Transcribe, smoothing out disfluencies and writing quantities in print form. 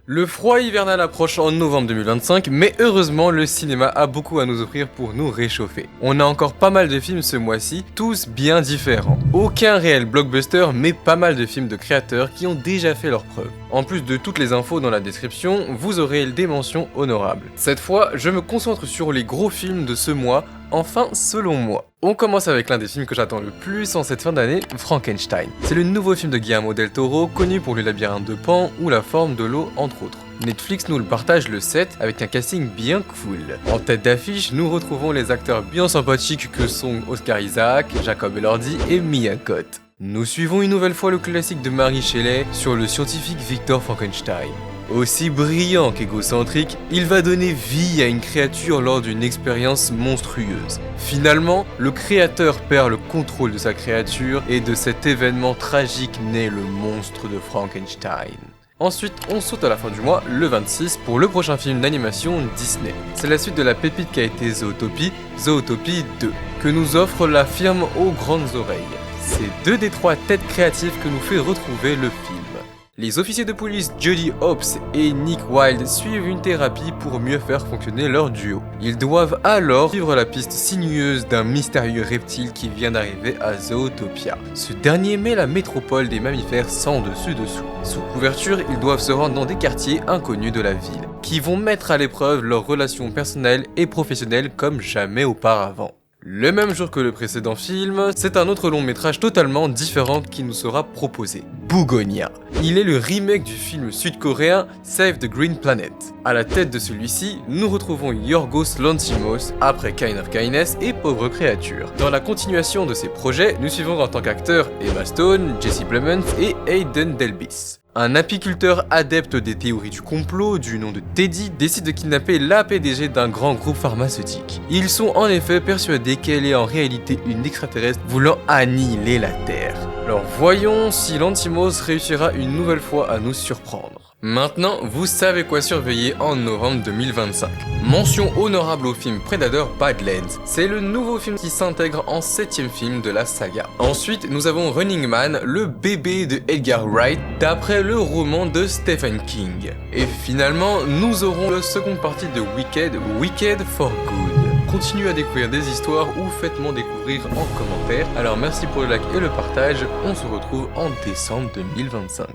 Le froid hivernal approche en novembre 2025, mais heureusement le cinéma a beaucoup à nous offrir pour nous réchauffer. On a encore pas mal de films ce mois-ci, tous bien différents. Aucun réel blockbuster, mais pas mal de films de créateurs qui ont déjà fait leurs preuves. En plus de toutes les infos dans la description, vous aurez des mentions honorables. Cette fois, je me concentre sur les gros films de ce mois, enfin selon moi. On commence avec l'un des films que j'attends le plus en cette fin d'année, Frankenstein. C'est le nouveau film de Guillermo del Toro, connu pour Le Labyrinthe de Pan ou La Forme de l'eau entre autres. Netflix nous le partage le 7 avec un casting bien cool. En tête d'affiche, nous retrouvons les acteurs bien sympathiques que sont Oscar Isaac, Jacob Elordi et Mia Goth. Nous suivons une nouvelle fois le classique de Mary Shelley sur le scientifique Victor Frankenstein. Aussi brillant qu'égocentrique, il va donner vie à une créature lors d'une expérience monstrueuse. Finalement, le créateur perd le contrôle de sa créature et de cet événement tragique naît le monstre de Frankenstein. Ensuite, on saute à la fin du mois, le 26, pour le prochain film d'animation Disney. C'est la suite de la pépite qui a été Zootopie, Zootopie 2, que nous offre la firme aux grandes oreilles. C'est deux des trois têtes créatives que nous fait retrouver le film. Les officiers de police Jody Hopps et Nick Wilde suivent une thérapie pour mieux faire fonctionner leur duo. Ils doivent alors suivre la piste sinueuse d'un mystérieux reptile qui vient d'arriver à Zootopia. Ce dernier met la métropole des mammifères sans dessus-dessous. Sous couverture, ils doivent se rendre dans des quartiers inconnus de la ville, qui vont mettre à l'épreuve leurs relations personnelles et professionnelles comme jamais auparavant. Le même jour que le précédent film, c'est un autre long métrage totalement différent qui nous sera proposé, Bougonia. Il est le remake du film sud-coréen Save the Green Planet. À la tête de celui-ci, nous retrouvons Yorgos Lanthimos, après Kind of Kindness et Pauvre Créature. Dans la continuation de ces projets, nous suivons en tant qu'acteurs Emma Stone, Jesse Plemons et Hayden Delbis. Un apiculteur adepte des théories du complot, du nom de Teddy, décide de kidnapper la PDG d'un grand groupe pharmaceutique. Ils sont en effet persuadés qu'elle est en réalité une extraterrestre voulant annihiler la Terre. Alors voyons si Lanthimos réussira une nouvelle fois à nous surprendre. Maintenant, vous savez quoi surveiller en novembre 2025. Mention honorable au film Predator Badlands. C'est le nouveau film qui s'intègre en 7ème film de la saga. Ensuite, nous avons Running Man, le bébé de Edgar Wright, d'après le roman de Stephen King. Et finalement, nous aurons la seconde partie de Wicked for Good. Continuez à découvrir des histoires ou faites-moi découvrir en commentaire. Alors merci pour le like et le partage, on se retrouve en décembre 2025.